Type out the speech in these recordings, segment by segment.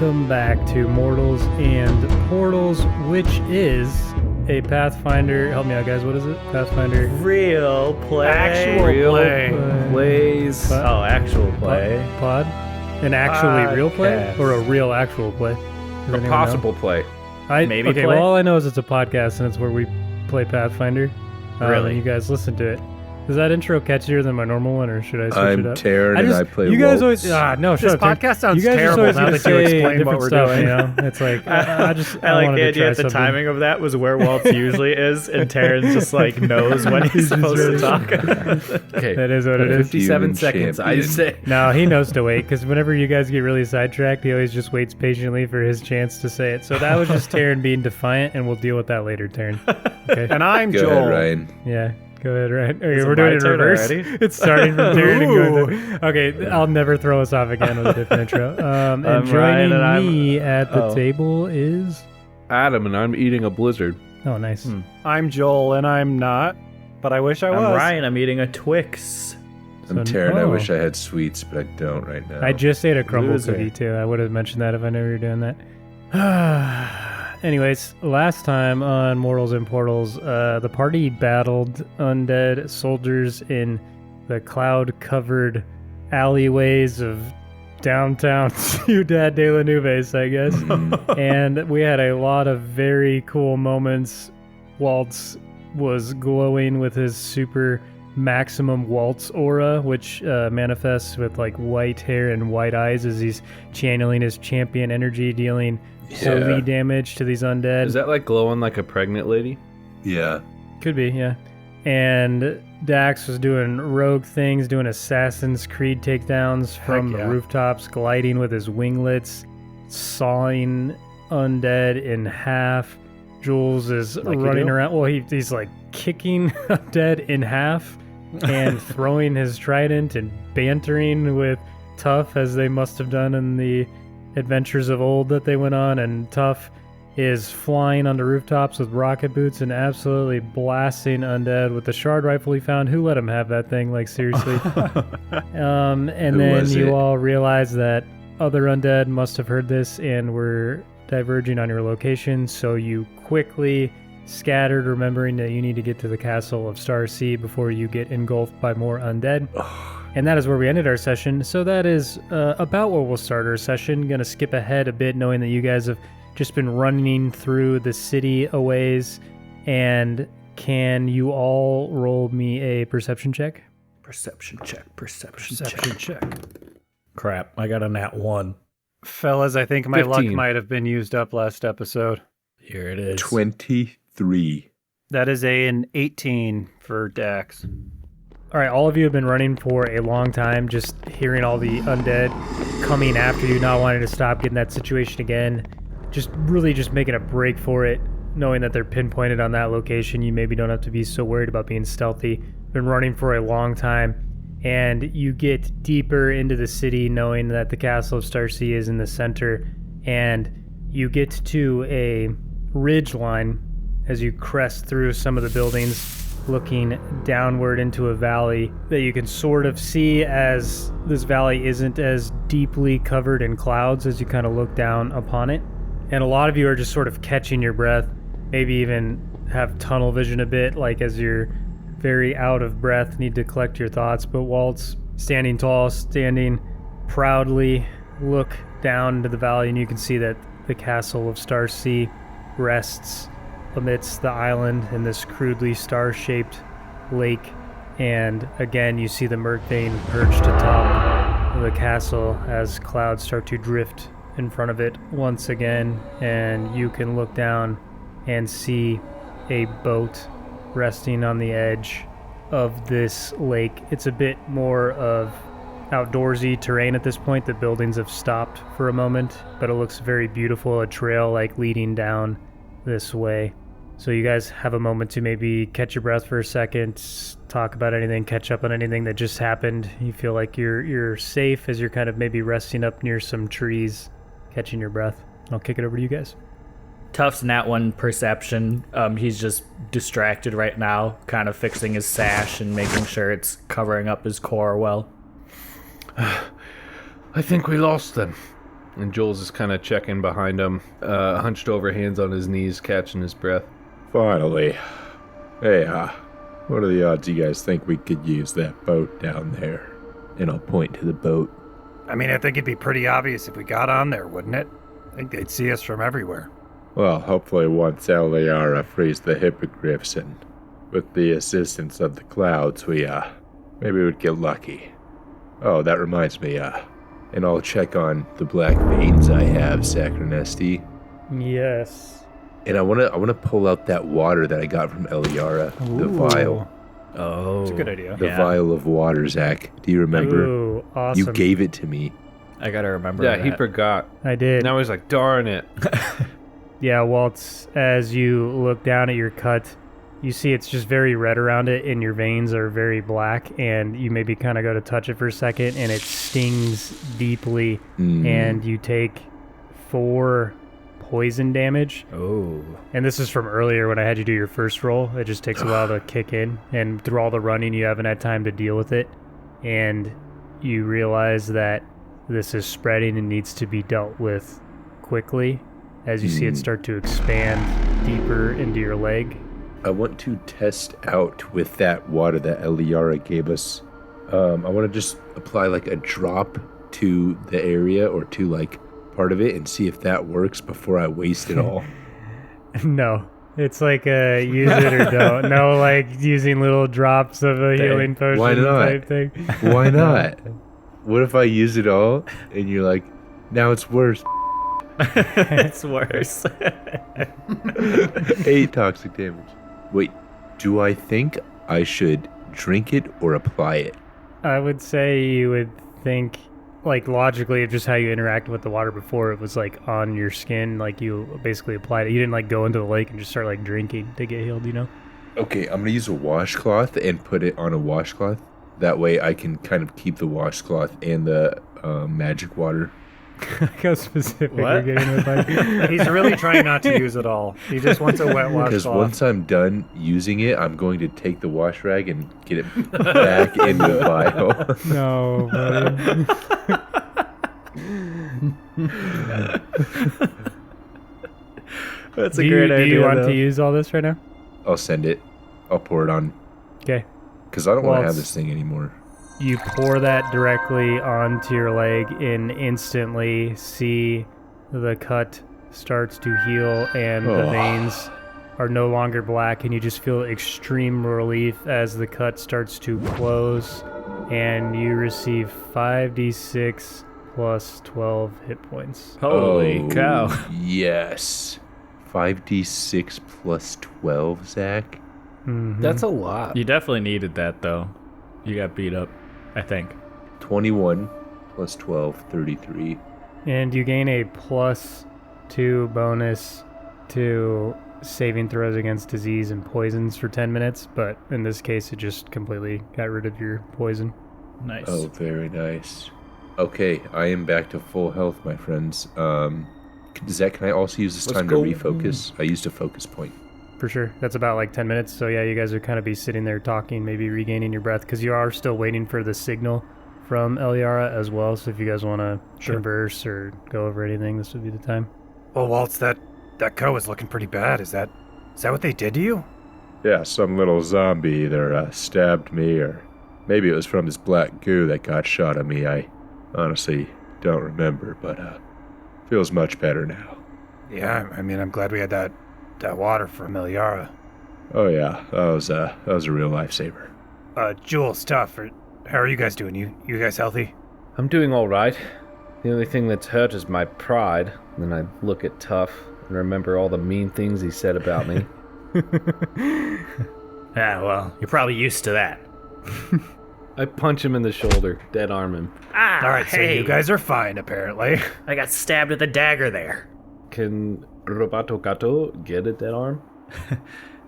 welcome back to Mortals and Portals, which is a Pathfinder. Help me out, guys. What is it? Pathfinder. Real play. Actual plays. Oh, actual play. Pod? An actually real play? Or a real actual play? A possible play. Maybe okay, play? well, all I know is it's a podcast and it's where we play Pathfinder. Really? And you guys listen to it. Is that intro catchier than my normal one, or should I switch it up? I'm Taryn and I play You guys Wolves. always... no, This shut up. podcast sounds you guys terrible always now gonna that you say explain what different we're stuff, doing. You know? It's like, I like wanted the to idea try that the something. timing of that was where Waltz usually is, and Taryn just like knows when he's supposed to talk. Okay. That is what it is. 57 Human seconds, I champion. say. No, he knows to wait, because whenever you guys get really sidetracked, he always just waits patiently for his chance to say it. So that was just Taryn being defiant, and we'll deal with that later, Taryn. Okay? And I'm Go Joel. ahead, Ryan. Yeah, go ahead, Ryan. Okay, Is it we're doing my it in turn reverse. already? It's starting from Taryn and going to... Okay, I'll never throw us off again with a different intro. And I'm joining Ryan, and me at the Oh. table is... Adam, and I'm eating a blizzard. Oh, nice. I'm Joel, and I'm not, but I wish I was. I'm Ryan. I'm eating a Twix. I'm So- Taryn. I oh. wish I had sweets, but I don't right now. I just ate a crumble Loser. cookie too. I would have mentioned that if I knew you were doing that. Anyways, last time on Mortals and Portals, the party battled undead soldiers in the cloud-covered alleyways of downtown Ciudad de la Nubes, I guess. And we had a lot of very cool moments. Waltz was glowing with his super maximum Waltz aura, which manifests with like white hair and white eyes as he's channeling his champion energy, dealing holy damage to these undead. Is that like glowing like a pregnant lady? Yeah. Could be, yeah. And Dax was doing rogue things, doing Assassin's Creed takedowns from the yeah. rooftops, gliding with his winglets, sawing undead in half. Jules is Like you running do? around. Well, he's like kicking undead in half and throwing his trident and bantering with Tough, as they must have done in the adventures of old that they went on. And Tough is flying onto rooftops with rocket boots and absolutely blasting undead with the shard rifle he found. Who let him have that thing? Like, seriously. And Who then was you it? all realize that other undead must have heard this and were diverging on your location, so you quickly scattered, remembering that you need to get to the castle of Star Sea before you get engulfed by more undead. And that is where we ended our session. So that is about where we'll start our session. Gonna skip ahead a bit, knowing that you guys have just been running through the city a ways. And can you all roll me a perception check? Perception check. Perception check. Crap, I got a nat 1. Fellas, I think my luck 15. might have been used up last episode. Here it is. 23. That is an 18 for Dax. All right, all of you have been running for a long time, just hearing all the undead coming after you, not wanting to stop, getting that situation again, just making a break for it, knowing that they're pinpointed on that location. You maybe don't have to be so worried about being stealthy. Been running for a long time, and you get deeper into the city, knowing that the Castle of Starcy is in the center, and you get to a ridge line as you crest through some of the buildings, looking downward into a valley that you can sort of see, as this valley isn't as deeply covered in clouds as you kind of look down upon it. And a lot of you are just sort of catching your breath, maybe even have tunnel vision a bit, like as you're very out of breath, need to collect your thoughts. But Walt's standing tall, standing proudly, look down into the valley, and you can see that the castle of Star Sea rests amidst the island in this crudely star-shaped lake. And again, you see the Murkbane perched atop the castle as clouds start to drift in front of it once again, and you can look down and see a boat resting on the edge of this lake. It's a bit more of outdoorsy terrain at this point. The buildings have stopped for a moment, but it looks very beautiful, a trail like leading down this way. So you guys have a moment to maybe catch your breath for a second, talk about anything, catch up on anything that just happened. You feel like you're safe as you're kind of maybe resting up near some trees, catching your breath. I'll kick it over to you guys. Tough's nat 1 perception. He's just distracted right now, kind of fixing his sash and making sure it's covering up his core well. I think we lost them. And Jules is kind of checking behind him, hunched over, hands on his knees, catching his breath. Finally. Hey, what are the odds you guys think we could use that boat down there? And I'll point to the boat. I mean, I think it'd be pretty obvious if we got on there, wouldn't it? I think they'd see us from everywhere. Well, hopefully once Eliara frees the hippogriffs and with the assistance of the clouds, we, maybe we'd get lucky. Oh, that reminds me, and I'll check on the black veins I have, Sacronesti. Yes. And I wanna pull out that water that I got from Eliara, the vial. Oh. It's a good idea. The vial of water, Zach. Do you remember? Ooh, awesome. You gave it to me. I gotta remember Yeah, that. he forgot. I did. Now he's like, darn it. Yeah, Waltz, as you look down at your cut, you see it's just very red around it, and your veins are very black, and you maybe kind of go to touch it for a second, and it stings deeply, and you take 4 poison damage. Oh. And this is from earlier when I had you do your first roll. It just takes a while to kick in, and through all the running, you haven't had time to deal with it, and you realize that this is spreading and needs to be dealt with quickly as you see it start to expand deeper into your leg. I want to test out with that water that Eliara gave us. I want to just apply like a drop to the area or to like part of it and see if that works before I waste it all. No. It's like a use it or don't. No, like using little drops of a healing potion Why not? type thing. Why not? What if I use it all and you're like, now it's worse? It's worse. 8 toxic damage. Wait, do I think I should drink it or apply it? I would say you would think, like logically, of just how you interacted with the water before, it was like on your skin, like you basically applied it. You didn't like go into the lake and just start like drinking to get healed, you know? Okay, I'm gonna use a washcloth and put it on a washcloth. That way I can kind of keep the washcloth and the magic water. How specific What? you're getting with that. He's really trying not to use it all. He just wants a wet Because washcloth. once I'm done using it, I'm going to take the wash rag and get it back in the vial. No, buddy. That's a do great you, idea. Do you want though. to use all this right now? I'll send it. I'll pour it on. Okay. Because I don't want Well, to have it's- this thing anymore. You pour that directly onto your leg and instantly see the cut starts to heal and the Oh. veins are no longer black, and you just feel extreme relief as the cut starts to close, and you receive 5d6 plus 12 hit points. Holy cow. Yes. 5d6 plus 12, Zach. Mhm. That's a lot. You definitely needed that, though. You got beat up, I think. 21 plus 12, 33. And you gain a +2 bonus to saving throws against disease and poisons for 10 minutes, but in this case it just completely got rid of your poison. Nice. Oh, very nice. Okay, I am back to full health, my friends. Zach, can I also use this Let's time go. to refocus? I used a focus point. For sure. That's about like 10 minutes. So yeah, you guys are kind of be sitting there talking, maybe regaining your breath, because you are still waiting for the signal from Eliara as well. So if you guys want to converse or go over anything, this would be the time. Well, Waltz, that cut was looking pretty bad. Is that what they did to you? Yeah, some little zombie either stabbed me or maybe it was from this black goo that got shot at me. I honestly don't remember, but feels much better now. Yeah, I mean, I'm glad we had that water from Eliara. Oh yeah, that was a real lifesaver. Jules, Tough, how are you guys doing? You guys healthy? I'm doing all right. The only thing that's hurt is my pride. And then I look at Tough and remember all the mean things he said about me. Yeah, well, you're probably used to that. I punch him in the shoulder, dead arm him. Ah, All right, so you guys are fine, apparently. I got stabbed with a dagger there. Can Robato Gato get a dead arm?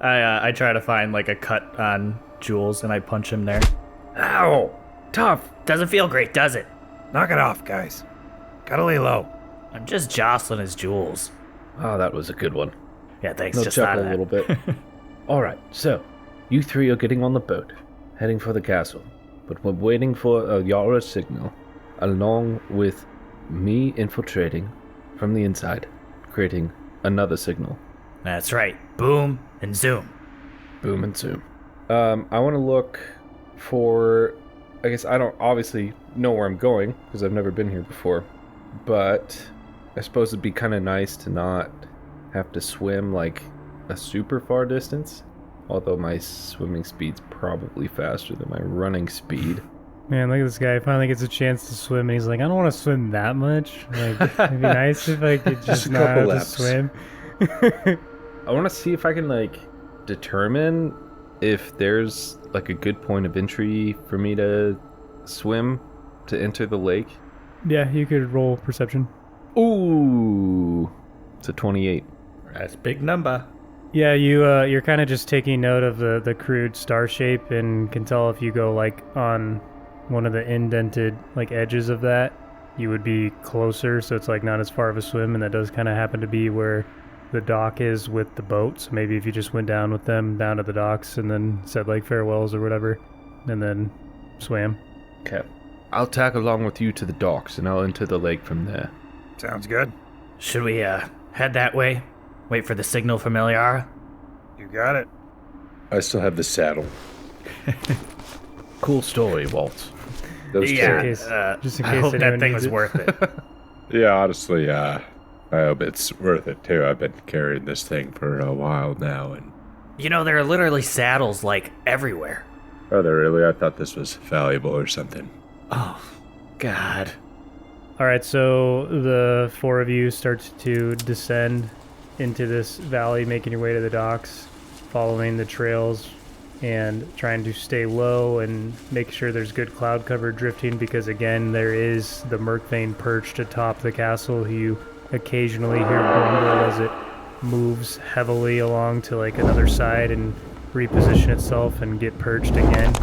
I try to find like a cut on Jules and I punch him there. Ow! Tough! Doesn't feel great, does it? Knock it off, guys. Gotta lay low. I'm just jostling his Jules. Oh, that was a good one. Yeah, thanks. No just thought chuckle of a that. little bit. Alright, so, you three are getting on the boat, heading for the castle. But we're waiting for a Yara signal, along with Me infiltrating from the inside, creating another signal. That's right. Boom and zoom. Boom and zoom. I want to look for... I guess I don't obviously know where I'm going, because I've never been here before. But I suppose it'd be kind of nice to not have to swim like a super far distance. Although my swimming speed's probably faster than my running speed. Man, look at this guy. He finally gets a chance to swim, and he's like, I don't want to swim that much. Like, it'd be nice if I could just a not couple have to laps. swim. I want to see if I can, like, determine if there's, like, a good point of entry for me to swim to enter the lake. Yeah, you could roll perception. Ooh! It's a 28. That's a big number. Yeah, you're kind of just taking note of the crude star shape and can tell if you go, like, on one of the indented, like, edges of that, you would be closer, so it's, like, not as far of a swim, and that does kind of happen to be where the dock is with the boat. So maybe if you just went down with them down to the docks and then said like farewells or whatever and then swam. Okay. I'll tag along with you to the docks and I'll enter the lake from there. Sounds good. Should we head that way? Wait for the signal from Eliara? You got it. I still have the saddle. Cool story, Walt. Those Yeah, two. Just in I case hope that anyone thing needs was it. worth it. Yeah, honestly, I hope it's worth it too. I've been carrying this thing for a while now, and You know, there are literally saddles, like, everywhere. oh, there really? I thought this was valuable or something. Oh, God. All right, so the four of you start to descend into this valley, making your way to the docks, following the trails and trying to stay low and make sure there's good cloud cover drifting because, again, there is the Merkvane perched atop the castle who you occasionally hear grumble as it moves heavily along to like another side and reposition itself and get perched again.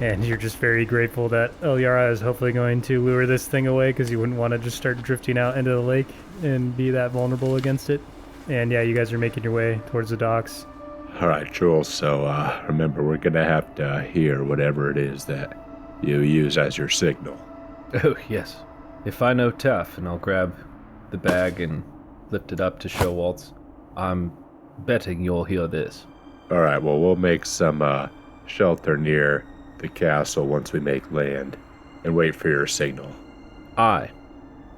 And you're just very grateful that Eliara is hopefully going to lure this thing away because you wouldn't want to just start drifting out into the lake and be that vulnerable against it. And yeah, you guys are making your way towards the docks. All right, Jules. So remember, we're gonna have to hear whatever it is that you use as your signal. Oh, yes. If I know tough, and I'll grab the bag and lift it up to show Waltz, I'm betting you'll hear this. All right. Well, we'll make some shelter near the castle once we make land, and wait for your signal. Aye.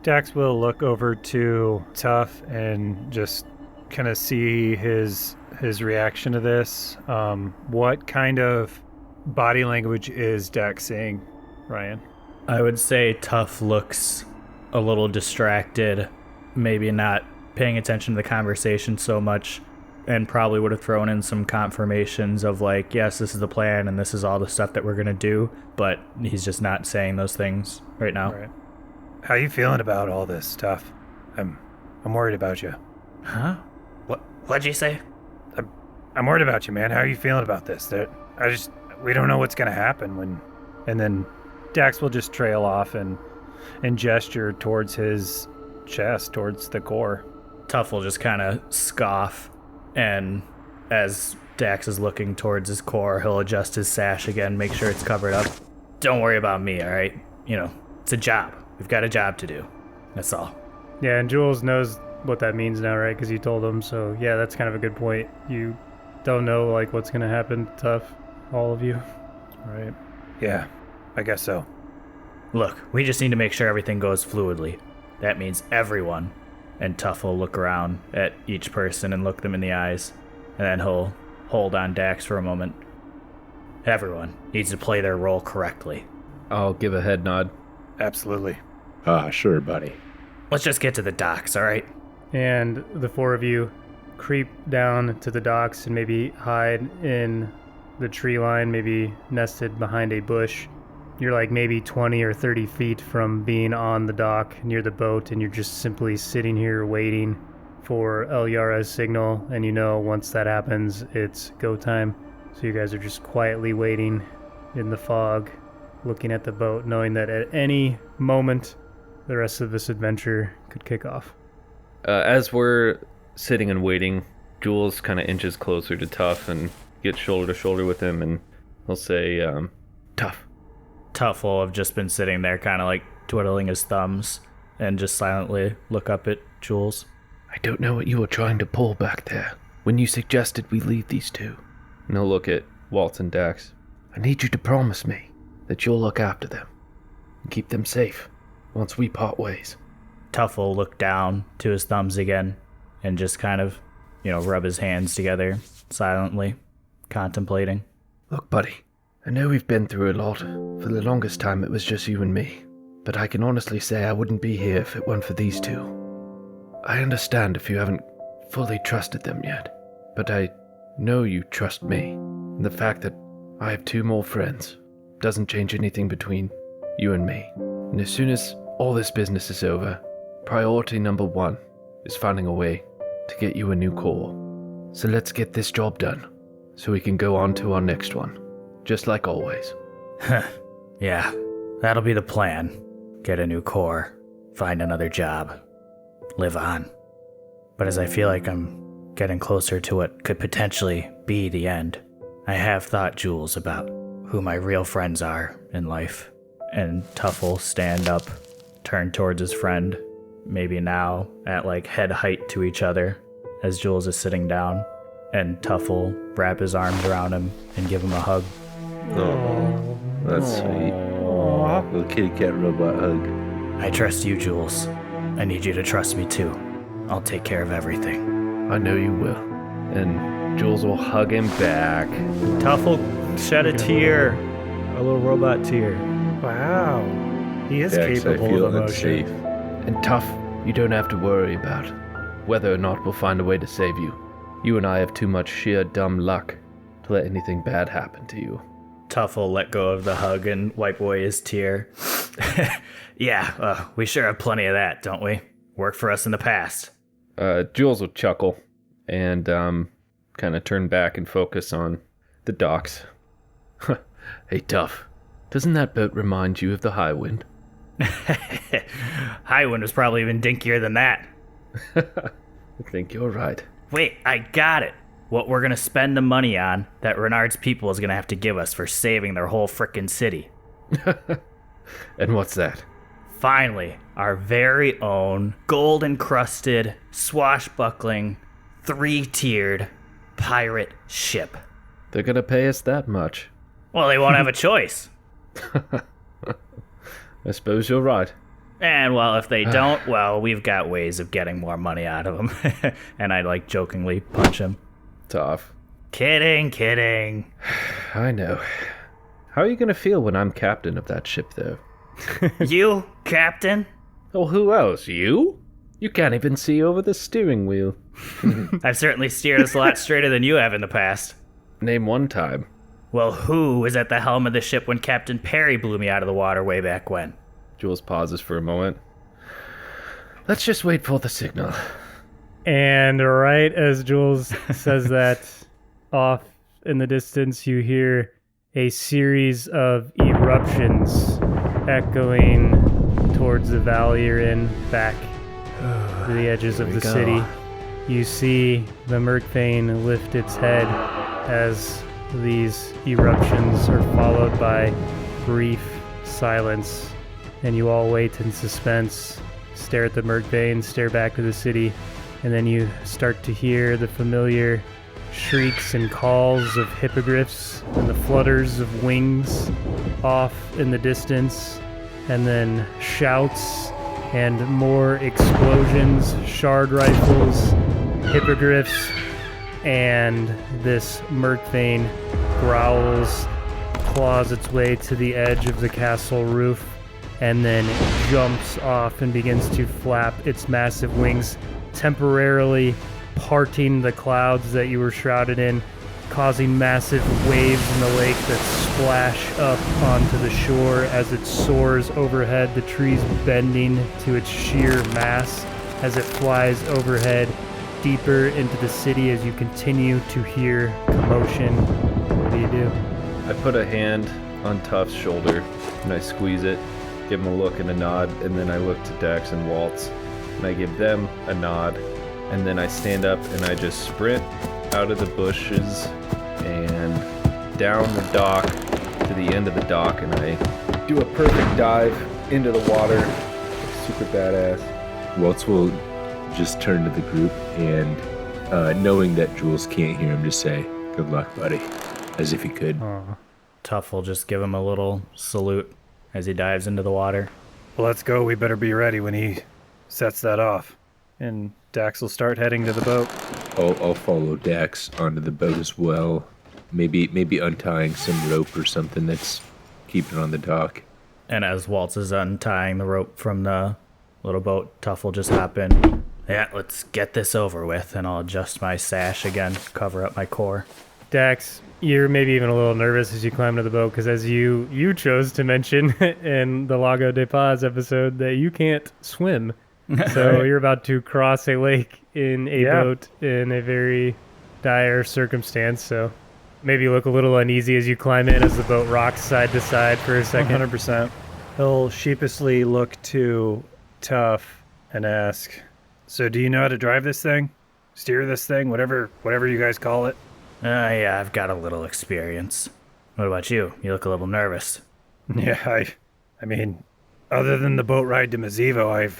Dax will look over to Tuff and just kind of see his reaction to this. What kind of body language is Dax seeing, Ryan? I would say Tough looks a little distracted, maybe not paying attention to the conversation so much, and probably would have thrown in some confirmations of like, yes, this is the plan and this is all the stuff that we're going to do, but he's just not saying those things right now. All right. How you feeling about all this stuff? I'm worried about you. Huh? What'd you say? I'm worried about you, man. How are you feeling about this? We don't know what's gonna happen when. And then Dax will just trail off and gesture towards his chest, towards the core. Tough will just kind of scoff, and as Dax is looking towards his core, he'll adjust his sash again, make sure it's covered up. Don't worry about me, all right? You know, it's a job. We've got a job to do. That's all. Yeah, and Jules knows what that means now, right? Because you told him. So yeah, that's kind of a good point. You don't know like what's gonna happen. Tough, all of you. Right. Yeah, I guess so. Look, we just need to make sure everything goes fluidly. That means everyone. And Tough will look around at each person and look them in the eyes. And then he'll hold on Dax for a moment. Everyone needs to play their role correctly. I'll give a head nod. Absolutely. Sure, buddy. Let's just get to the docks, all right? And the four of you creep down to the docks and maybe hide in the tree line, maybe nested behind a bush. You're like maybe 20 or 30 feet from being on the dock near the boat, and you're just simply sitting here waiting for Eliara's signal. And you know once that happens, it's go time. So you guys are just quietly waiting in the fog, looking at the boat, knowing that at any moment the rest of this adventure could kick off. As we're sitting and waiting, Jules kind of inches closer to Tough and gets shoulder to shoulder with him, and he'll say, Tough. Tough will have just been sitting there kind of like twiddling his thumbs and just silently look up at Jules. I don't know what you were trying to pull back there when you suggested we leave these two. And he'll look at Waltz and Dax. I need you to promise me that you'll look after them and keep them safe once we part ways. Tuff will look down to his thumbs again and just kind of, rub his hands together silently, contemplating. Look, buddy, I know we've been through a lot. For the longest time it was just you and me. But I can honestly say I wouldn't be here if it weren't for these two. I understand if you haven't fully trusted them yet, but I know you trust me. And the fact that I have two more friends doesn't change anything between you and me. And as soon as all this business is over, priority number one is finding a way to get you a new core. So let's get this job done, so we can go on to our next one, just like always. Yeah, that'll be the plan. Get a new core, find another job, live on. But as I feel like I'm getting closer to what could potentially be the end, I have thought, Jules, about who my real friends are in life. And Tuff will stand up, turn towards his friend, maybe now at head height to each other as Jules is sitting down, and Tuff will wrap his arms around him and give him a hug. Oh, that's sweet. Little kitty cat robot hug. I trust you, Jules. I need you to trust me too. I'll take care of everything. I know you will. And Jules will hug him back. Tuff will shed a tear, a little robot tear. Wow. He is Dax, I capable feel of emotion. unsafe. And Tough, you don't have to worry about whether or not we'll find a way to save you. You and I have too much sheer dumb luck to let anything bad happen to you. Tuff will let go of the hug and wipe away his tear. Yeah, we sure have plenty of that, don't we? Worked for us in the past. Jules will chuckle and kind of turn back and focus on the docks. Hey, Tough, doesn't that boat remind you of the High Wind? Highwind was probably even dinkier than that. I think you're right. Wait, I got it. What we're gonna spend the money on that Renard's people is gonna have to give us for saving their whole frickin' city. And what's that? Finally, our very own gold-encrusted, swashbuckling, 3-tiered pirate ship. They're gonna pay us that much. Well, they won't have a choice. I suppose you're right. And, well, if they don't, well, we've got ways of getting more money out of them. And I, jokingly punch him. Tough. Kidding. I know. How are you gonna feel when I'm captain of that ship, though? You, Captain? Oh, who else? You? You can't even see over the steering wheel. I've certainly steered us a lot straighter than you have in the past. Name one time. Well, who was at the helm of the ship when Captain Perry blew me out of the water way back when? Jules pauses for a moment. Let's just wait for the signal. And right as Jules says that, off in the distance, you hear a series of eruptions echoing towards the valley you're in, back to the edges of the city. You see the Merkthane lift its head as these eruptions are followed by brief silence, and you all wait in suspense, stare at the Merkthane, stare back to the city, and then you start to hear the familiar shrieks and calls of hippogriffs and the flutters of wings off in the distance, and then shouts and more explosions, shard rifles, hippogriffs, and this Merkthane growls, claws its way to the edge of the castle roof, and then jumps off and begins to flap its massive wings, temporarily parting the clouds that you were shrouded in, causing massive waves in the lake that splash up onto the shore as it soars overhead, the trees bending to its sheer mass as it flies overhead deeper into the city as you continue to hear commotion. What do you do? I put a hand on Tuff's shoulder and I squeeze it, give him a look and a nod, and then I look to Dax and Waltz and I give them a nod, and then I stand up and I just sprint out of the bushes and down the dock to the end of the dock, and I do a perfect dive into the water, super badass. Waltz will just turn to the group and, knowing that Jules can't hear him, just say, "Good luck, buddy," as if he could. Tough will just give him a little salute as he dives into the water. Well, let's go. We better be ready when he sets that off. And Dax will start heading to the boat. I'll follow Dax onto the boat as well. Maybe untying some rope or something that's keeping on the dock. And as Waltz is untying the rope from the little boat, Tough will just hop in. Yeah, let's get this over with, and I'll adjust my sash again, cover up my core. Dax, you're maybe even a little nervous as you climb to the boat, because as you chose to mention in the Lago de Paz episode that you can't swim. So you're about to cross a lake in a boat in a very dire circumstance, so maybe you look a little uneasy as you climb in as the boat rocks side to side for a second. 100%. He'll sheepishly look to Tough and ask, "So do you know how to drive this thing? Steer this thing? Whatever you guys call it?" Yeah, I've got a little experience. What about you? You look a little nervous. Yeah, I mean, other than the boat ride to Mazivo, I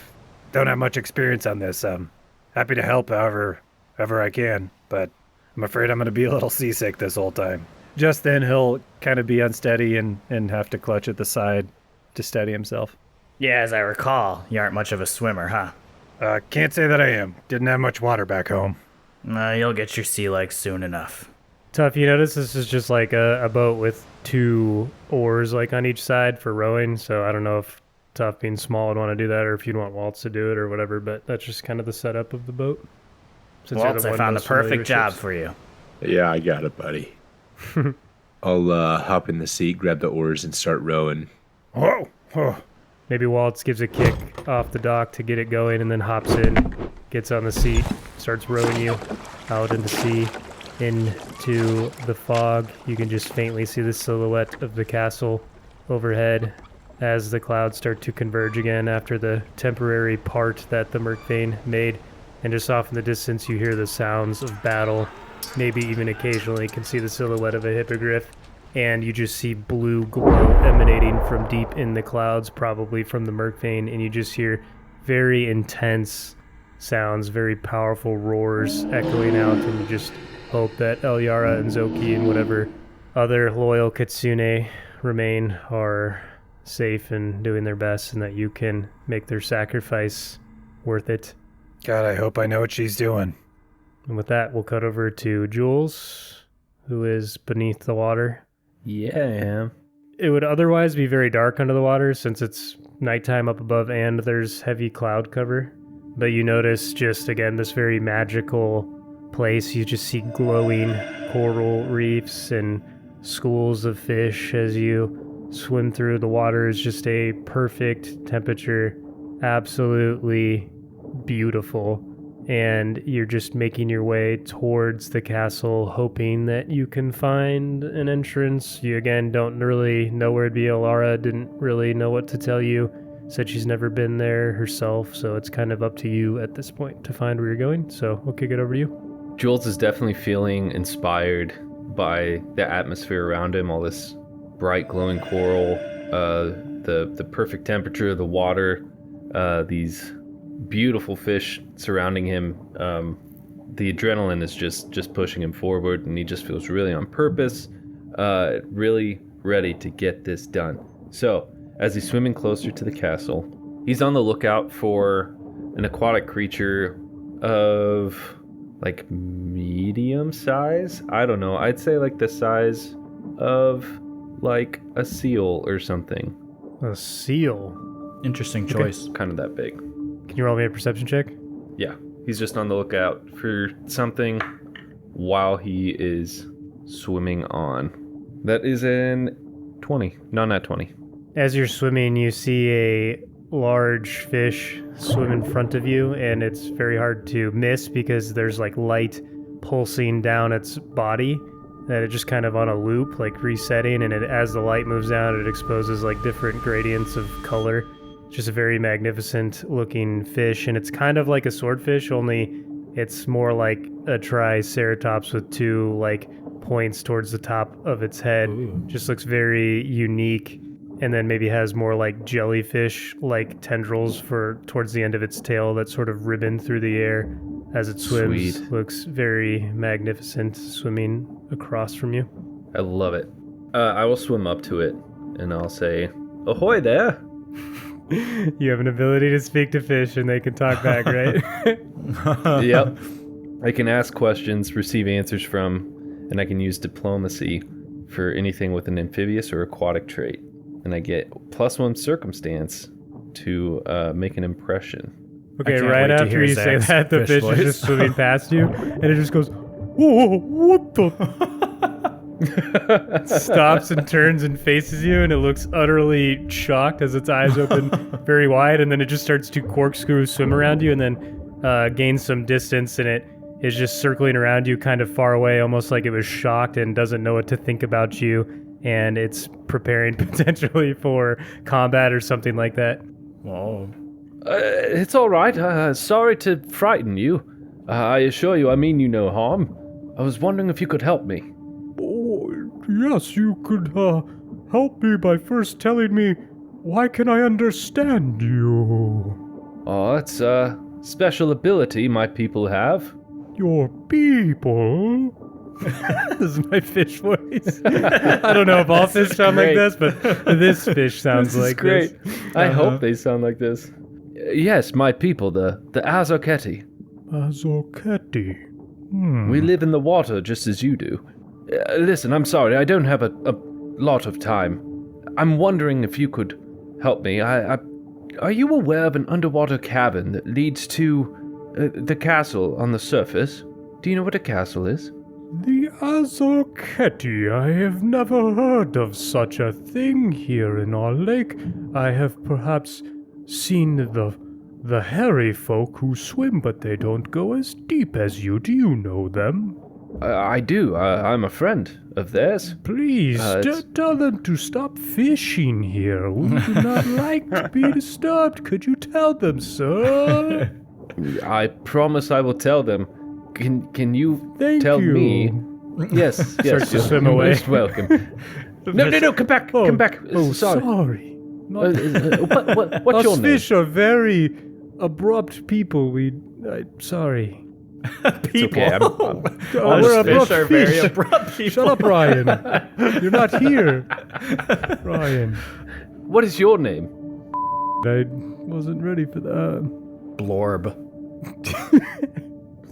don't have much experience on this. I'm happy to help however I can, but I'm afraid I'm going to be a little seasick this whole time. Just then he'll kind of be unsteady and have to clutch at the side to steady himself. Yeah, as I recall, you aren't much of a swimmer, huh? Can't say that I am. Didn't have much water back home. You'll get your sea legs soon enough. Tough, you notice this is just like a boat with 2 oars like on each side for rowing, so I don't know if Tough being small would want to do that or if you'd want Waltz to do it or whatever, but that's just kind of the setup of the boat. Since you're Waltz, the I one found the most familiar perfect with job ships. for you. Yeah, I got it, buddy. I'll hop in the seat, grab the oars, and start rowing. Whoa! Maybe Waltz gives a kick off the dock to get it going and then hops in, gets on the seat, starts rowing you out into sea, into the fog. You can just faintly see the silhouette of the castle overhead as the clouds start to converge again after the temporary part that the Merkbane made. And just off in the distance you hear the sounds of battle, maybe even occasionally can see the silhouette of a hippogriff. And you just see blue glow emanating from deep in the clouds, probably from the Merkbane, and you just hear very intense sounds, very powerful roars echoing out, and you just hope that Elyara and Zoki and whatever other loyal Kitsune remain are safe and doing their best, and that you can make their sacrifice worth it. God, I hope I know what she's doing. And with that, we'll cut over to Jules, who is beneath the water. Yeah, I am. It would otherwise be very dark under the water since it's nighttime up above and there's heavy cloud cover. But you notice just, again, this very magical place. You just see glowing coral reefs and schools of fish as you swim through. The water is just a perfect temperature, absolutely beautiful. And you're just making your way towards the castle, hoping that you can find an entrance. You, again, don't really know where it'd be. Alara didn't really know what to tell you. Said she's never been there herself, so it's kind of up to you at this point to find where you're going. So we'll kick it over to you. Jules is definitely feeling inspired by the atmosphere around him, all this bright glowing coral, the perfect temperature of the water, these beautiful fish surrounding him. The adrenaline is just pushing him forward, and he just feels really on purpose, really ready to get this done. So as he's swimming closer to the castle, he's on the lookout for an aquatic creature of like medium size. I don't know, I'd say like the size of like a seal or something. A seal? Interesting choice. Kind of that big. Can you roll me a perception check? Yeah, he's just on the lookout for something while he is swimming on. That is an 20, not 20. As you're swimming, you see a large fish swim in front of you, and it's very hard to miss because there's like light pulsing down its body that it just kind of on a loop, like resetting, and as the light moves down, it exposes like different gradients of color. It's just a very magnificent looking fish, and it's kind of like a swordfish, only it's more like a triceratops with 2 like points towards the top of its head. Ooh. Just looks very unique and then maybe has more like jellyfish like tendrils for towards the end of its tail that sort of ribbon through the air as it swims. Sweet. Looks very magnificent swimming across from you. I love it. I will swim up to it and I'll say, "Ahoy there!" You have an ability to speak to fish and they can talk back, right? Yep. I can ask questions, receive answers from, and I can use diplomacy for anything with an amphibious or aquatic trait. And I get +1 circumstance to make an impression. Okay, can't right wait to after hear you say Zach's that, the fish fish voice. is just swimming past you, and it just goes, "Whoa, what the?" Stops and turns and faces you, and it looks utterly shocked as its eyes open very wide, and then it just starts to corkscrew swim around you, and then gains some distance, and it is just circling around you kind of far away, almost like it was shocked and doesn't know what to think about you, and it's preparing potentially for combat or something like that. Whoa. It's all right. Sorry to frighten you. I assure you, I mean you no harm. I was wondering if you could help me. Oh, yes, you could help me by first telling me, why can I understand you? Oh, it's a special ability my people have. Your people? This is my fish voice. I don't know if all fish sound like great. this, but this fish sounds This is like great. this. I hope they sound like this. Yes, my people, the Azoketi. Azoketi. We live in the water just as you do. Listen, I'm sorry, I don't have a lot of time. I'm wondering if you could help me. Are you aware of an underwater cavern that leads to the castle on the surface? Do you know what a castle is? The Azoketi. I have never heard of such a thing here in our lake. I have perhaps seen the hairy folk who swim, but they don't go as deep as you. Do you know them? I do. I'm a friend of theirs. Please, it's- tell them to stop fishing here. We do not like to be disturbed. Could you tell them, sir? I promise I will tell them. Can you Thank tell you. me? Yes, yes. Starts to you're swim away. Most welcome. No, come back, come back. Oh, Sorry. sorry. What's Us your name? fish are very abrupt people. Sorry. People. okay, We're fish abrupt are very fish. abrupt people. Shut up, Ryan. You're not here. Ryan. What is your name? I wasn't ready for that. Blorb.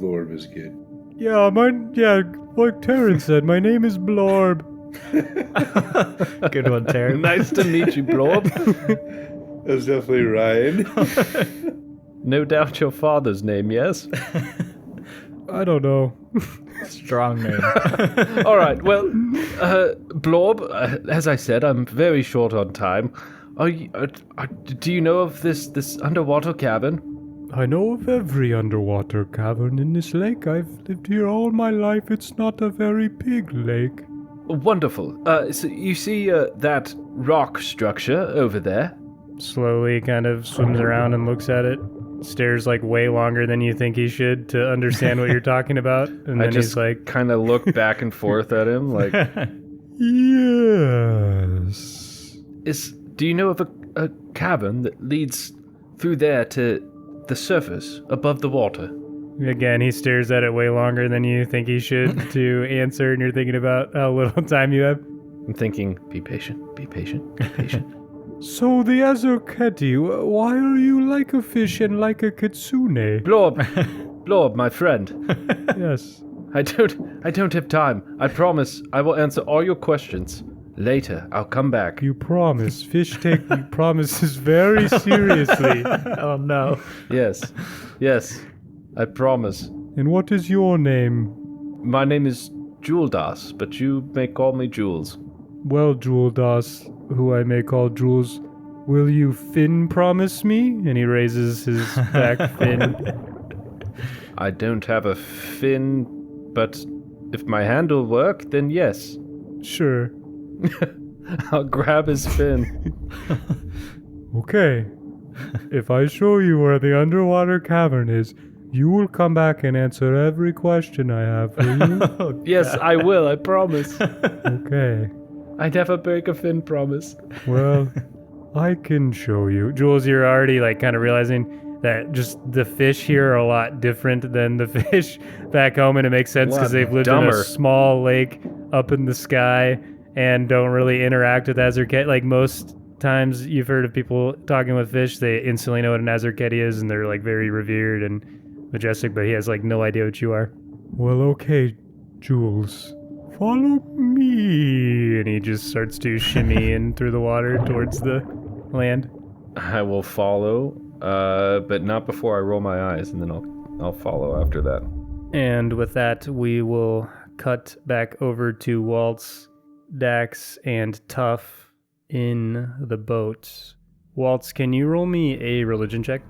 Lord was good. Yeah, like Terrence said, my name is Blorb. Good one, Terry. Nice to meet you, Blob. That's definitely Ryan. No doubt your father's name, yes? I don't know. Strong name. All right, well, Blob, as I said, I'm very short on time. Do you know of this underwater cavern? I know of every underwater cavern in this lake. I've lived here all my life. It's not a very big lake. Wonderful. So you see that rock structure over there? Slowly kind of swims around and looks at it. Stares like way longer than you think he should to understand what you're talking about. And I then just he's like, kind of look back and forth at him, like, Yes. do you know of a cavern that leads through there to the surface above the water? again, he stares at it way longer than you think he should to answer. And you're thinking about how little time you have. I'm thinking, be patient, be patient, be patient. So the Azoketi, why are you like a fish and like a kitsune? Blob, my friend. Yes. I don't have time. I promise I will answer all your questions. Later, I'll come back. You promise. Fish take promises very seriously. Oh no. Yes, I promise. And what is your name? My name is Juldas, but you may call me Jules. Well, Juldas, who I may call Jules, will you fin promise me? And he raises his back fin. I don't have a fin, but if my hand will work, then yes. Sure. I'll grab his fin. Okay. If I show you where the underwater cavern is, you will come back and answer every question I have for you. Yes, I will, I promise. Okay. I never break a fin, promise. Well, I can show you. Jules, you're already like kind of realizing that just the fish here are a lot different than the fish back home, and it makes sense because Lot they've lived in dumber. a small lake up in the sky and don't really interact with Azurket. Like most times you've heard of people talking with fish, they instantly know what an Azurket is, and they're like very revered and majestic, but he has like no idea what you are. Well, okay, Jules. Follow me. And he just starts to shimmy in through the water towards the land. I will follow, but not before I roll my eyes, and then I'll follow after that. And with that, we will cut back over to Waltz, Dax, and Tuff in the boat. Waltz, can you roll me a religion check?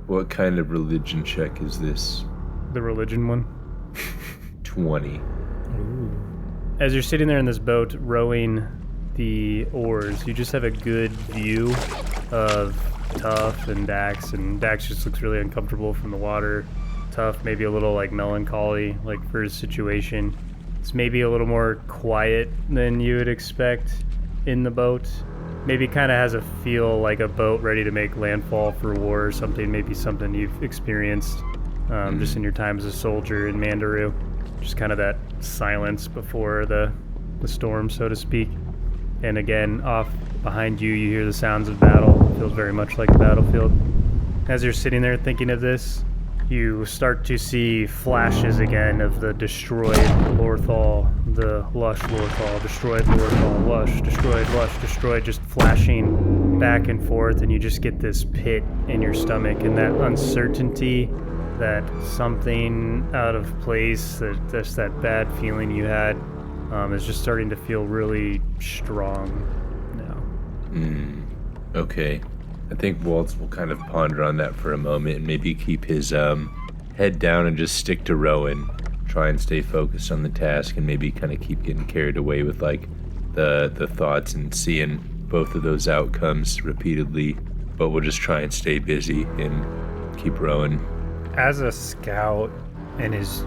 What kind of religion check is this? The religion one. 20. As you're sitting there in this boat rowing the oars, you just have a good view of Tuff and Dax just looks really uncomfortable from the water. Tuff maybe a little like melancholy, like for his situation. It's maybe a little more quiet than you would expect in the boat. Maybe kind of has a feel like a boat ready to make landfall for war or something, maybe something you've experienced just in your time as a soldier in Mandaru. Just kind of that silence before the storm, so to speak. And again, off behind you, you hear the sounds of battle. It feels very much like a battlefield. As you're sitting there thinking of this, you start to see flashes again of the destroyed Lorthal, the lush Lorthal, destroyed Lorthal, lush, destroyed, just flashing back and forth, and you just get this pit in your stomach and that uncertainty, that something out of place, that bad feeling you had is just starting to feel really strong now. Okay. I think Waltz will kind of ponder on that for a moment and maybe keep his head down and just stick to rowing. Try and stay focused on the task and maybe kind of keep getting carried away with like the thoughts and seeing both of those outcomes repeatedly. But we'll just try and stay busy and keep rowing. As a scout and his,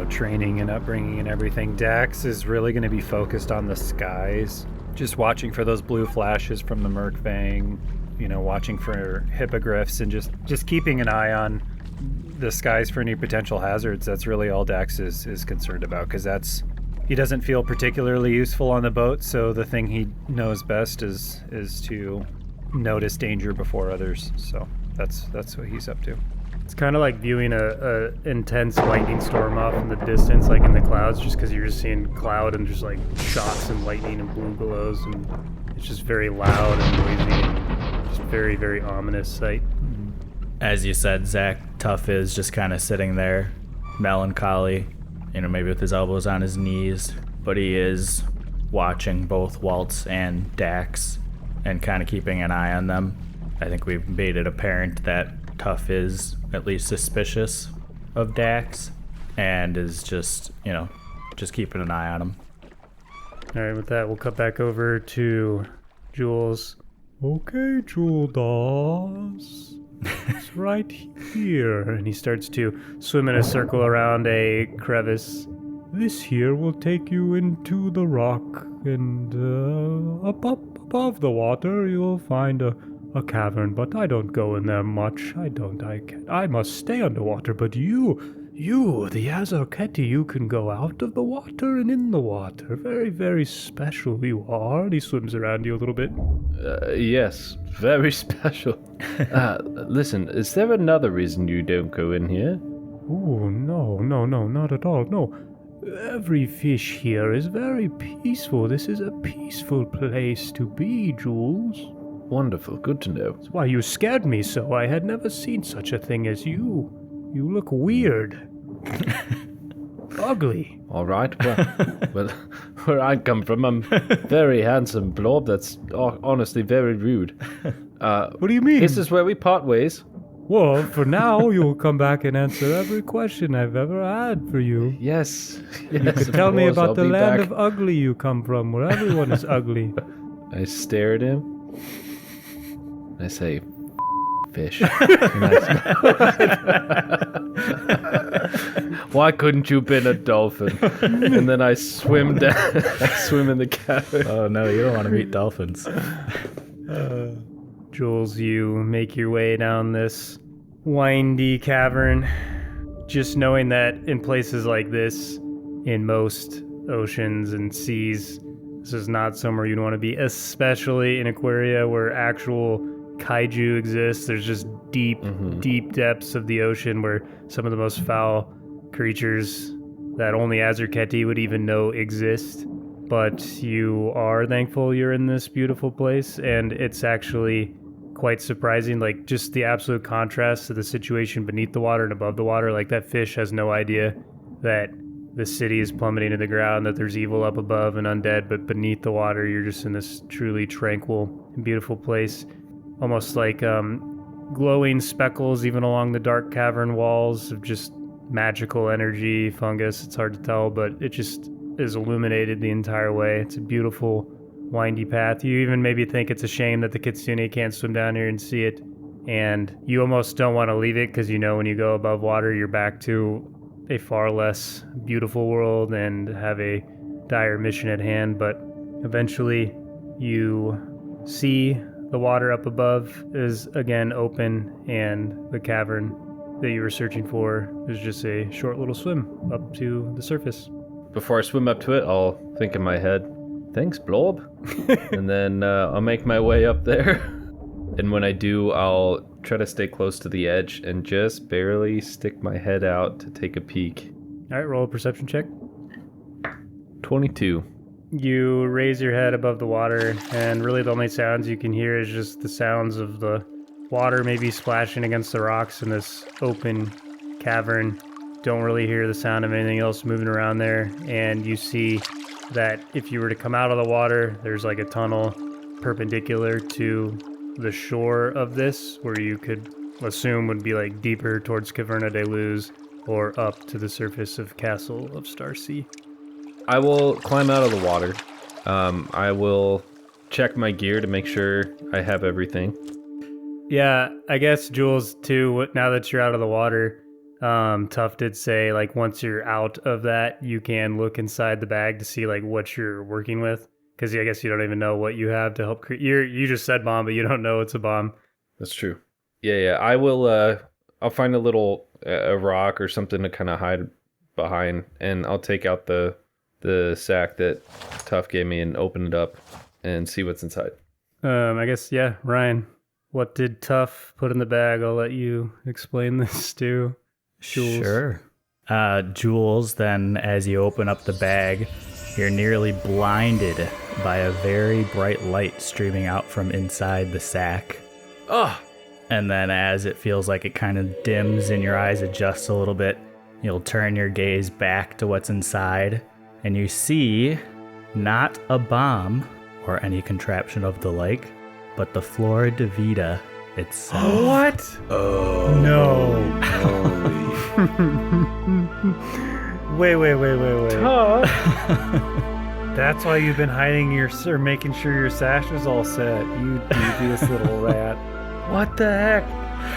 training and upbringing and everything, Dax is really going to be focused on the skies, just watching for those blue flashes from the Merkfang, watching for hippogriffs and just keeping an eye on the skies for any potential hazards. That's really all Dax is concerned about, because he doesn't feel particularly useful on the boat, so the thing he knows best is to notice danger before others. So that's what he's up to. It's kind of like viewing a intense lightning storm off in the distance, like in the clouds, just because you're just seeing cloud and just like shocks and lightning and blue glows, and it's just very loud and noisy, and just very, very ominous sight. As you said, Zach, Tuff is just kind of sitting there, melancholy, maybe with his elbows on his knees, but he is watching both Waltz and Dax and kind of keeping an eye on them. I think we've made it apparent that Tuff is at least suspicious of Dax and is just keeping an eye on him. All right, with that, we'll cut back over to Jules. Okay, Jules. It's right here. And he starts to swim in a circle around a crevice. This here will take you into the rock, and up above the water you'll find a cavern, but I don't go in there much. I must stay underwater, but you, the Azarketi, you can go out of the water and in the water. Very, very special you are. And he swims around you a little bit. Yes, very special. Listen, is there another reason you don't go in here? Oh, no, not at all, no. Every fish here is very peaceful. This is a peaceful place to be, Jules. Wonderful, good to know. That's why you scared me so. I had never seen such a thing as you. You look weird. Ugly. All right, well, where I come from, I'm very handsome blob that's honestly very rude. What do you mean? This is where we part ways. Well, for now, you'll come back and answer every question I've ever had for you. Yes. You could tell me about the land of ugly you come from, where everyone is ugly. I stare at him. I say, fish. Why couldn't you been a dolphin? And then I swim down. I swim in the cavern. Oh no, you don't want to meet dolphins. Jules, you make your way down this windy cavern, just knowing that in places like this, in most oceans and seas, this is not somewhere you'd want to be, especially in Aquaria where actual kaiju exists. There's just deep depths of the ocean where some of the most foul creatures that only Azurketi would even know exist. But you are thankful you're in this beautiful place, and it's actually quite surprising, like just the absolute contrast to the situation beneath the water and above the water. Like that fish has no idea that the city is plummeting to the ground, that there's evil up above and undead, but beneath the water you're just in this truly tranquil and beautiful place, almost like glowing speckles even along the dark cavern walls of just magical energy, fungus. It's hard to tell, but it just is illuminated the entire way. It's a beautiful windy path. You even maybe think it's a shame that the kitsune can't swim down here and see it, and you almost don't want to leave it because you know when you go above water you're back to a far less beautiful world and have a dire mission at hand. But eventually you see the water up above is again open, and the cavern that you were searching for is just a short little swim up to the surface. Before I swim up to it, I'll think in my head, thanks, Blob. And then I'll make my way up there. And when I do, I'll try to stay close to the edge and just barely stick my head out to take a peek. All right, roll a perception check. 22. You raise your head above the water, and really the only sounds you can hear is just the sounds of the water maybe splashing against the rocks in this open cavern. Don't really hear the sound of anything else moving around there, and you see that if you were to come out of the water, there's like a tunnel perpendicular to the shore of this, where you could assume would be like deeper towards Caverna de Luz or up to the surface of Castle of Starsea. I will climb out of the water. I will check my gear to make sure I have everything. Yeah, I guess, Jules, too, now that you're out of the water, Tuff did say, like, once you're out of that, you can look inside the bag to see, like, what you're working with. Because I guess you don't even know what you have to help create. You just said bomb, but you don't know it's a bomb. That's true. Yeah. I will, I'll find a little a rock or something to kind of hide behind, and I'll take out the sack that Tuff gave me and open it up and see what's inside. I guess, yeah, Ryan, what did Tuff put in the bag? I'll let you explain this to Jules. Sure. Jules, then, as you open up the bag, you're nearly blinded by a very bright light streaming out from inside the sack. Oh! And then as it feels like it kind of dims and your eyes adjust a little bit, you'll turn your gaze back to what's inside, and you see not a bomb or any contraption of the like, but the Flora Devida itself. What? Oh. No. Holy. Wait. Tuff! That's why you've been hiding or making sure your sash is all set. You devious little rat. What the heck?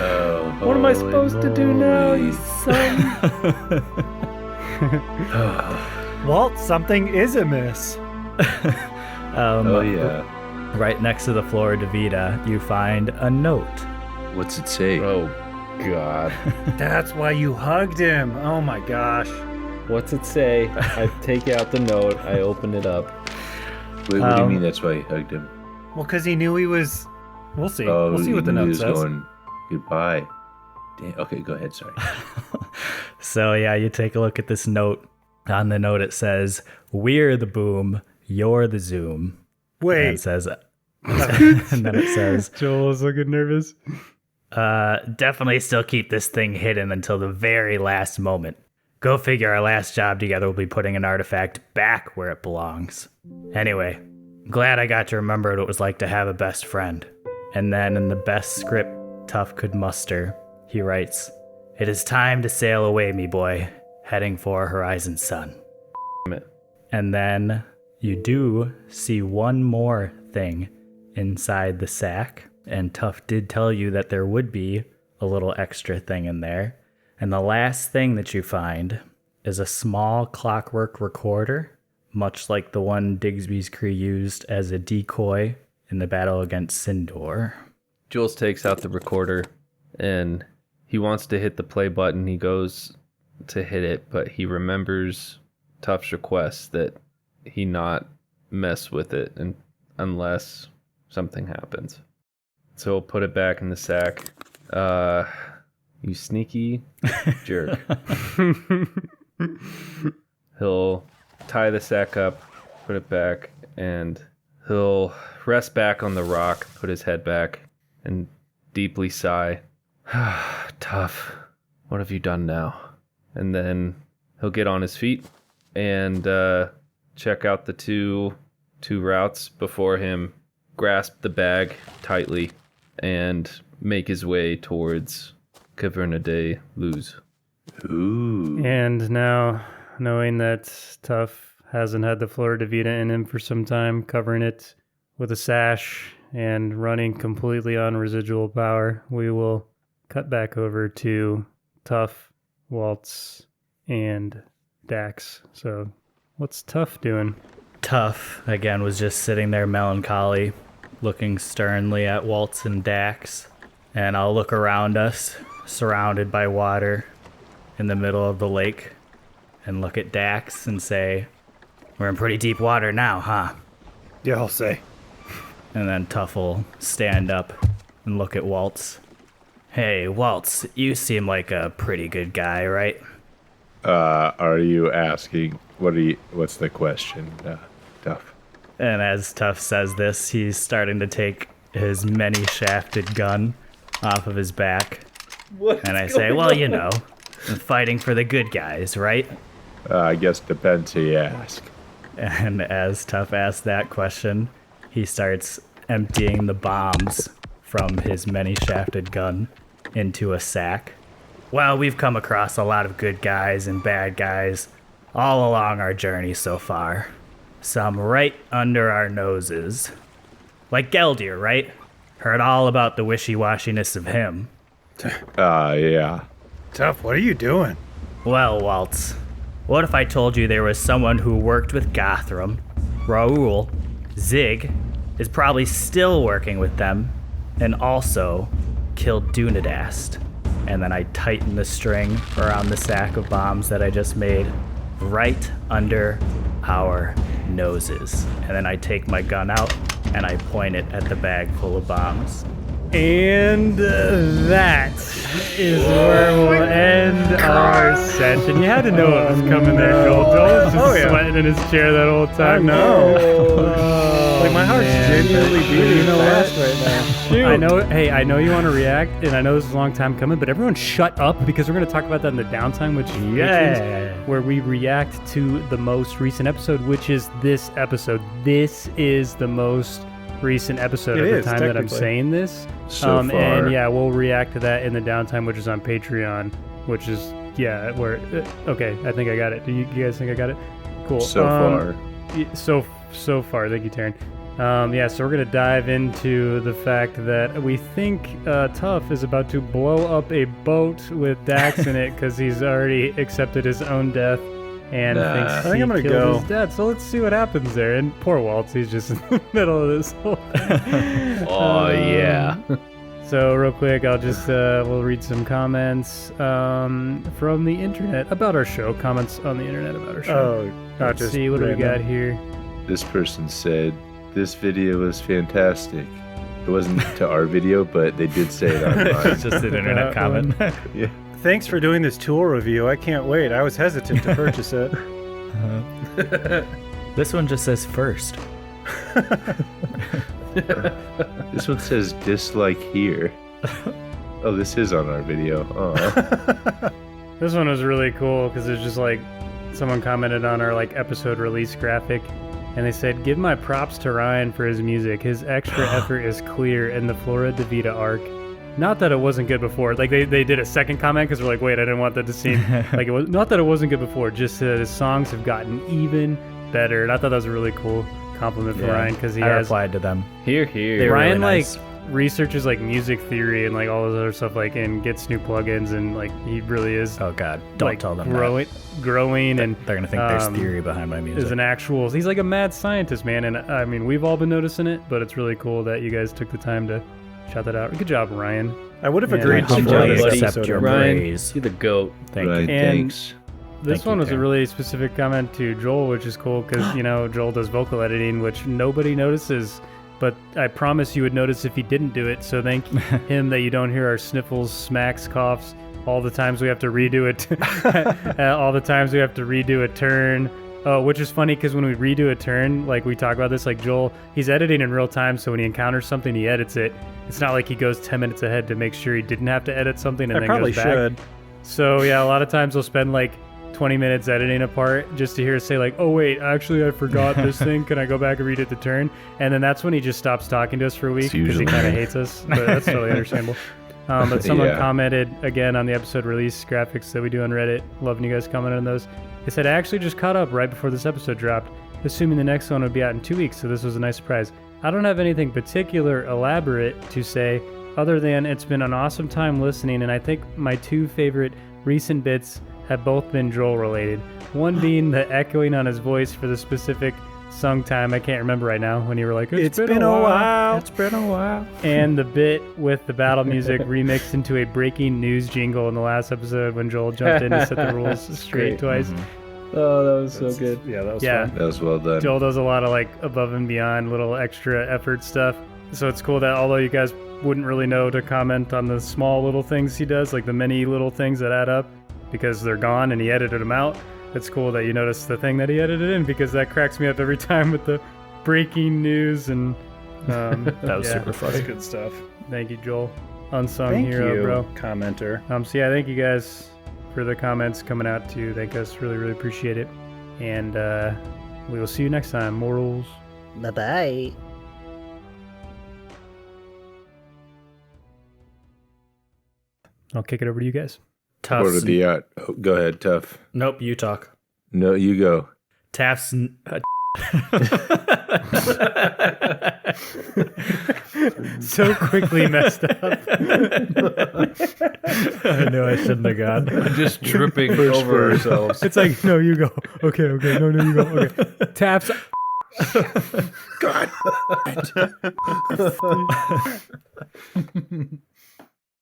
Oh, What am I supposed to do now, you son? Walt, something is amiss. Oh, yeah. Right next to the Flora Devida, you find a note. What's it say? Oh, God. That's why you hugged him. Oh my gosh. What's it say? I take out the note, I open it up. Wait, what do you mean that's why he hugged him? Well, because he knew he was... We'll see. Oh, We'll see what the he note was says. going, goodbye. Damn. Okay, go ahead, sorry. So yeah, you take a look at this note. On the note it says, "We're the boom, you're the zoom." And Wait. it says, and then it says, Joel is looking nervous. definitely still keep this thing hidden until the very last moment. Go figure, our last job together will be putting an artifact back where it belongs. Anyway, glad I got to remember what it was like to have a best friend. And then in the best script Tuff could muster, he writes, "It is time to sail away, me boy, heading for Horizon Sun." And then you do see one more thing inside the sack. And Tough did tell you that there would be a little extra thing in there. And the last thing that you find is a small clockwork recorder, much like the one Digsby's crew used as a decoy in the battle against Sindor. Jules takes out the recorder and he wants to hit the play button. He goes to hit it, but he remembers Tough's request that he not mess with it unless something happens. So he'll put it back in the sack. You sneaky jerk. He'll tie the sack up, put it back, and he'll rest back on the rock, put his head back, and deeply sigh. Tough. What have you done now? And then he'll get on his feet and check out the two routes before him, grasp the bag tightly, and make his way towards Caverna de Luz. Ooh. And now, knowing that Tough hasn't had the Flora Devida in him for some time, covering it with a sash and running completely on residual power, we will cut back over to Tough, Waltz, and Dax. So, what's Tough doing? Tough, again, was just sitting there melancholy, looking sternly at Waltz and Dax. And I'll look around us, surrounded by water in the middle of the lake, and look at Dax and say, "We're in pretty deep water now, huh?" Yeah, I'll say. And then Tough will stand up and look at Waltz. "Hey, Waltz, you seem like a pretty good guy, right?" Are you asking, what's the question, Tough? And as Tough says this, he's starting to take his many-shafted gun off of his back. And I say, "Well, you know, I'm fighting for the good guys, right?" I guess depends who you ask. And as Tough asks that question, he starts emptying the bombs from his many-shafted gun into a sack. "Well, we've come across a lot of good guys and bad guys all along our journey so far. Some right under our noses. Like Geldir, right? Heard all about the wishy-washiness of him." Yeah. Tough, what are you doing? "Well, Waltz, what if I told you there was someone who worked with Gothram, Raoul, Zig, is probably still working with them, and also killed Dunadast?" And then I tighten the string around the sack of bombs that I just made right under our noses. And then I take my gun out and I point it at the bag full of bombs. And that is where we'll end our session. You had to know it was coming there, Joel. Joel was just sweating in his chair that whole time. Like, my heart's genuinely beating fast right now. Shoot. I know you want to react, and I know this is a long time coming, but everyone shut up because we're going to talk about that in the downtime, which is where we react to the most recent episode, which is this episode. This is the most recent episode at the time that I'm saying this. So far. And yeah, we'll react to that in the downtime, which is on Patreon, which is, where, okay, I think I got it. Do you guys think I got it? Cool. So far. So far. Thank you, Taryn. So we're going to dive into the fact that we think Tough is about to blow up a boat with Dax in it because he's already accepted his own death and thinks I think I'm gonna killed go. his dad. So let's see what happens there. And poor Waltz, he's just in the middle of this whole thing. Yeah. So real quick, I'll just we'll read some comments from the internet about our show. Comments on the internet about our show. Oh, not Let's just see what do we random. got here. This person said, "This video was fantastic." It wasn't to our video, but they did say it online. It's just an internet comment. Yeah. Thanks for doing this tool review. I can't wait. I was hesitant to purchase it. This one just says first. This one says dislike here. Oh, this is on our video. Oh. This one was really cool because it's just like someone commented on our like episode release graphic, and they said, "Give my props to Ryan for his music. His extra effort is clear in the Flora Devida arc. Not that it wasn't good before." Like they did a second comment because we're like, wait, I didn't want that to seem like it was. Not that it wasn't good before, just that his songs have gotten even better. And I thought that was a really cool compliment for Ryan because he I has. replied to them. Here. They were Ryan really nice. researches like music theory and like all this other stuff, like, and gets new plugins, and like he really is. Oh God, don't like, tell them growing, and they're gonna think there's theory behind my music. Is an actual. He's like a mad scientist, man, and I mean we've all been noticing it, but it's really cool that you guys took the time to shout that out. Good job, Ryan. I would have Yeah, agreed to humbly join this accept episode. your Ryan, praise. you're the goat. Thank Right, you. And thanks. This Thank one you, was a Karen. really specific comment to Joel, which is cool because, you know, Joel does vocal editing, which nobody notices. But I promise you would notice if he didn't do it. So thank him that you don't hear our sniffles, smacks, coughs, all the times we have to redo it, all the times we have to redo a turn. Oh, which is funny because when we redo a turn, like we talk about this, like Joel, he's editing in real time. So when he encounters something, he edits it. It's not like he goes 10 minutes ahead to make sure he didn't have to edit something and I then probably goes back. should. So yeah, a lot of times we'll spend like 20 minutes editing a part just to hear us say like, oh wait, actually I forgot this thing. Can I go back and read it the turn? And then that's when he just stops talking to us for a week It's because he usually kind of me. hates us. But that's totally understandable. But someone Yeah. commented again on the episode release graphics that we do on Reddit. Loving you guys commenting on those. They said I actually just caught up right before this episode dropped, assuming the next one would be out in 2 weeks. So this was a nice surprise. I don't have anything particular elaborate to say other than it's been an awesome time listening, and I think my two favorite recent bits have both been Joel related. One being the echoing on his voice for the specific sung time. I can't remember right now when you were like, it's been a while. It's been a while. And the bit with the battle music remixed into a breaking news jingle in the last episode when Joel jumped in to set the rules straight great. twice. Oh, that was so good. Yeah, that was Yeah. fun. That was well done. Joel does a lot of like above and beyond little extra effort stuff. So it's cool that although you guys wouldn't really know to comment on the small little things he does, like the many little things that add up because they're gone and he edited them out. It's cool that you notice the thing that he edited in because that cracks me up every time with the breaking news and That was super That's funny. good stuff. Thank you, Joel. Unsung Thank hero, you, bro. commenter. So yeah, thank you guys for the comments coming out to thank us. Really, really appreciate it. And we will see you next time, mortals. Bye-bye. I'll kick it over to you guys. Tough. Order the oh, go ahead, Tough. Nope, you talk. No, you go. Taft's. So quickly messed up. I know I shouldn't have gone. Just tripping over ourselves. It's like, no, you go. Okay, no, you go. Okay. Taps. God.